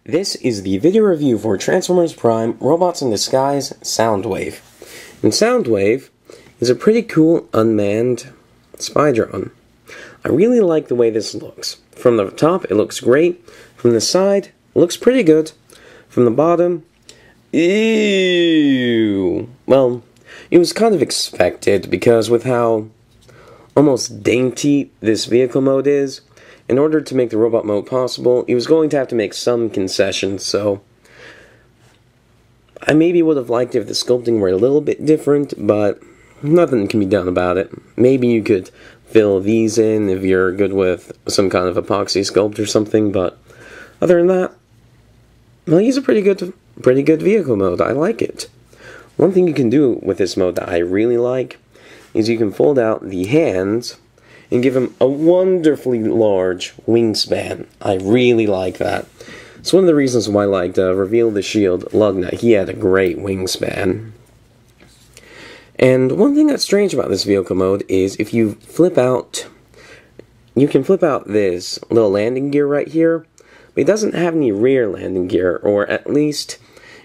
This is the video review for Transformers Prime Robots in Disguise Soundwave. And Soundwave is a pretty cool unmanned spy drone. I really like the way this looks. From the top, it looks great. From the side, it looks pretty good. From the bottom, ew. Well, it was kind of expected because with how almost dainty this vehicle mode is, in order to make the robot mode possible, he was going to have to make some concessions, so I maybe would have liked it if the sculpting were a little bit different, but nothing can be done about it. Maybe you could fill these in if you're good with some kind of epoxy sculpt or something, but other than that, well, he's a pretty good vehicle mode. I like it. One thing you can do with this mode that I really like is you can fold out the hands and give him a wonderfully large wingspan. I really like that. It's one of the reasons why I liked Reveal the Shield Lugna. He had a great wingspan. And one thing that's strange about this vehicle mode is if you flip out, you can flip out this little landing gear right here, but it doesn't have any rear landing gear, or at least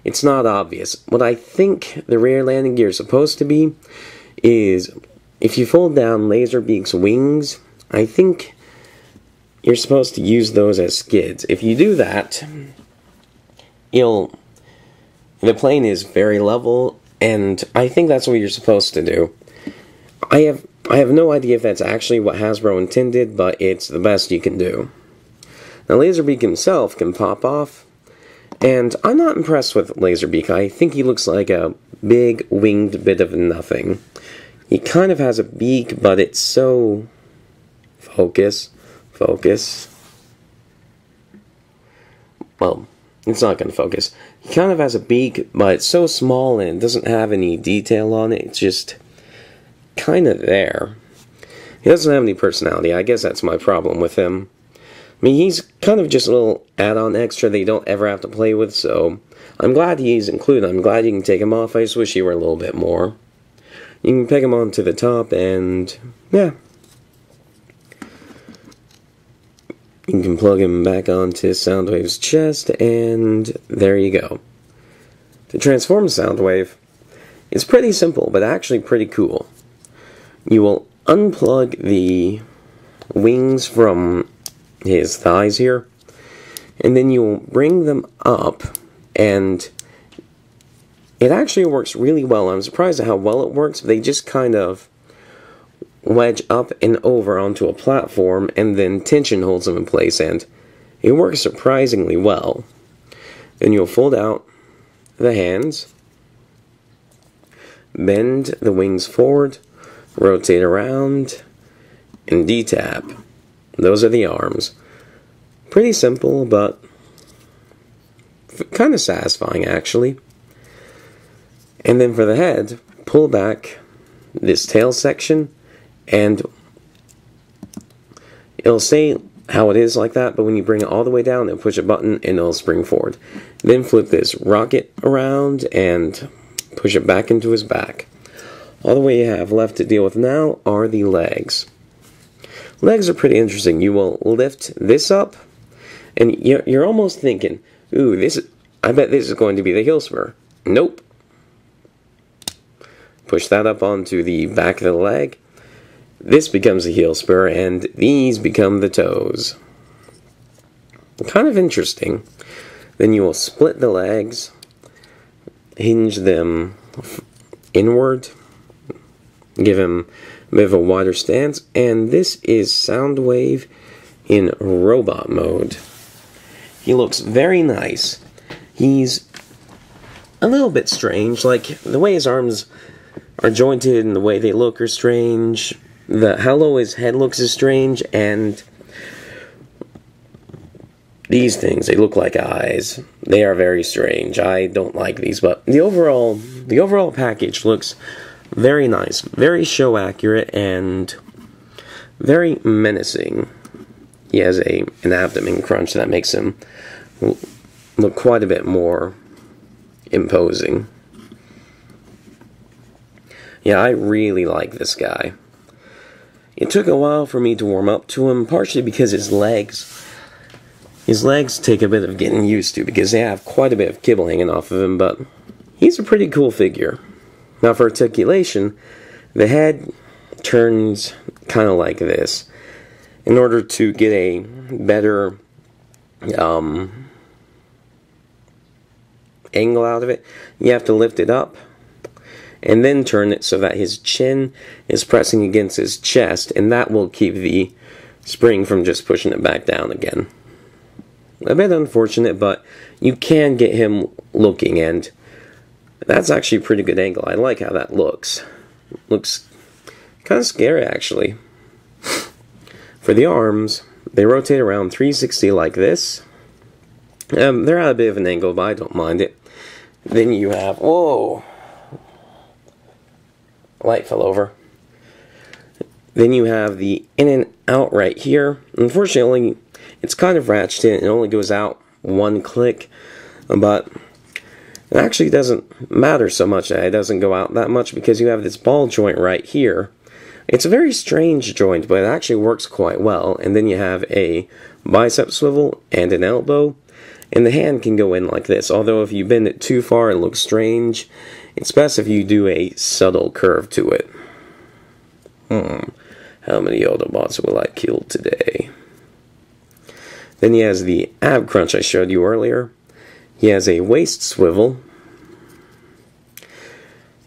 it's not obvious. What I think the rear landing gear is supposed to be is if you fold down Laserbeak's wings, I think you're supposed to use those as skids. If you do that, the plane is very level, and I think that's what you're supposed to do. I have no idea if that's actually what Hasbro intended, but it's the best you can do. Now, Laserbeak himself can pop off, and I'm not impressed with Laserbeak. I think he looks like a big winged bit of nothing. He kind of has a beak, but it's so... Focus. Well, it's not going to focus. He kind of has a beak, but it's so small and it doesn't have any detail on it. It's just kind of there. He doesn't have any personality. I guess that's my problem with him. I mean, he's kind of just a little add-on extra that you don't ever have to play with, so I'm glad he's included. I'm glad you can take him off. I just wish he were a little bit more. You can peg him onto the top, and yeah. You can plug him back onto Soundwave's chest, and there you go. To transform Soundwave, it's pretty simple, but actually pretty cool. You will unplug the wings from his thighs here, and then you will bring them up, and it actually works really well. I'm surprised at how well it works. They just kind of wedge up and over onto a platform, and then tension holds them in place, and it works surprisingly well. Then you'll fold out the hands, bend the wings forward, rotate around, and D-tap. Those are the arms. Pretty simple, but kind of satisfying, actually. And then for the head, pull back this tail section, and it'll say how it is like that, but when you bring it all the way down, it'll push a button and it'll spring forward. Then flip this rocket around and push it back into his back. All the way you have left to deal with now are the legs. Legs are pretty interesting. You will lift this up, and you're almost thinking, ooh, I bet this is going to be the heel spur. Nope. Push that up onto the back of the leg. This becomes the heel spur, and these become the toes. Kind of interesting. Then you will split the legs, hinge them inward, give him a bit of a wider stance, and this is Soundwave in robot mode. He looks very nice. He's a little bit strange, like the way his arms are jointed and the way they look are strange. How low his head looks is strange, and these things, they look like eyes. They are very strange. I don't like these, but the overall package looks very nice, very show accurate, and very menacing. He has an abdomen crunch that makes him look quite a bit more imposing. Yeah, I really like this guy. It took a while for me to warm up to him, partially because his legs His legs take a bit of getting used to because they have quite a bit of kibble hanging off of him, but he's a pretty cool figure. Now for articulation, the head turns kind of like this. In order to get a better angle out of it, you have to lift it up and then turn it so that his chin is pressing against his chest, and that will keep the spring from just pushing it back down again. A bit unfortunate, but you can get him looking, and that's actually a pretty good angle. I like how that looks. Looks kind of scary, actually. For the arms, they rotate around 360 like this. They're at a bit of an angle, but I don't mind it. Then you have... whoa! Light fell over. Then you have the in and out right here. Unfortunately, it's kind of ratcheted. It only goes out one click, but it actually doesn't matter so much that it doesn't go out that much because you have this ball joint right here. It's a very strange joint, but it actually works quite well. And then you have a bicep swivel and an elbow, and the hand can go in like this. Although if you bend it too far, it looks strange. It's best if you do a subtle curve to it. How many Autobots will I kill today? Then he has the ab crunch I showed you earlier. He has a waist swivel.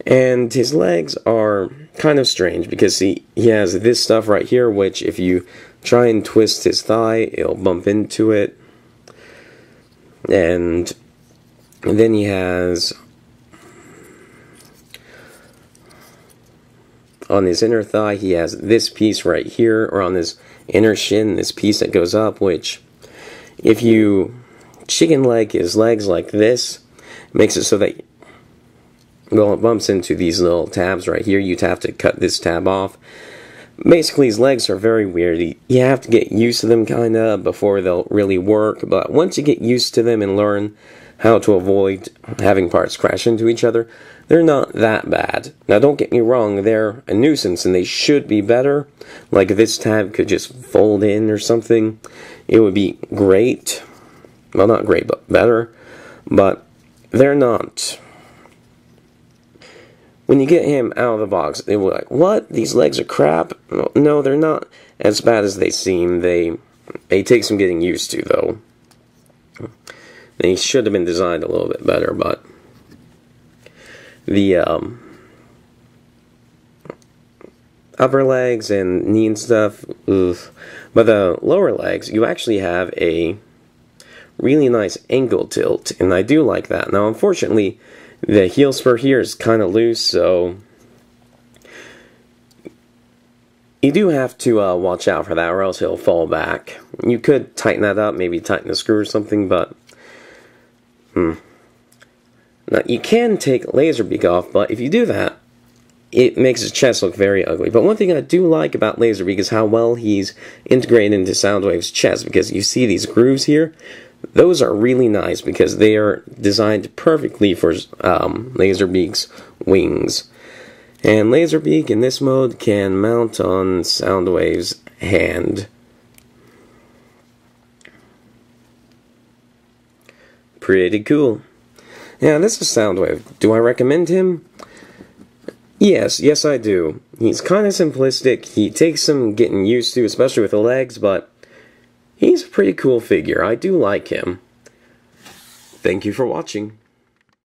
And his legs are kind of strange because he has this stuff right here, which if you try and twist his thigh, it'll bump into it. And then he has... on his inner thigh, he has this piece right here, or on his inner shin, this piece that goes up, which, if you chicken leg his legs like this, it makes it so that, well, it bumps into these little tabs right here. You'd have to cut this tab off. Basically, his legs are very weird. You have to get used to them, kind of, before they'll really work, but once you get used to them and learn how to avoid having parts crash into each other, they're not that bad. Now don't get me wrong, they're a nuisance and they should be better. Like if this tab could just fold in or something, it would be great. Well, not great, but better. But they're not. When you get him out of the box, they were like, what? These legs are crap? No, they're not as bad as they seem. They take some getting used to, though. They should have been designed a little bit better, but the upper legs and knee and stuff, oof. But the lower legs, you actually have a really nice ankle tilt, and I do like that. Now, unfortunately, the heel spur here is kind of loose, so you do have to watch out for that, or else he'll fall back. You could tighten that up, maybe tighten the screw or something, but now, you can take Laserbeak off, but if you do that, it makes his chest look very ugly. But one thing I do like about Laserbeak is how well he's integrated into Soundwave's chest, because you see these grooves here? Those are really nice because they are designed perfectly for Laserbeak's wings. And Laserbeak in this mode can mount on Soundwave's hand. Pretty cool. Yeah, this is Soundwave. Do I recommend him? Yes I do. He's kind of simplistic. He takes some getting used to, especially with the legs, but he's a pretty cool figure. I do like him. Thank you for watching.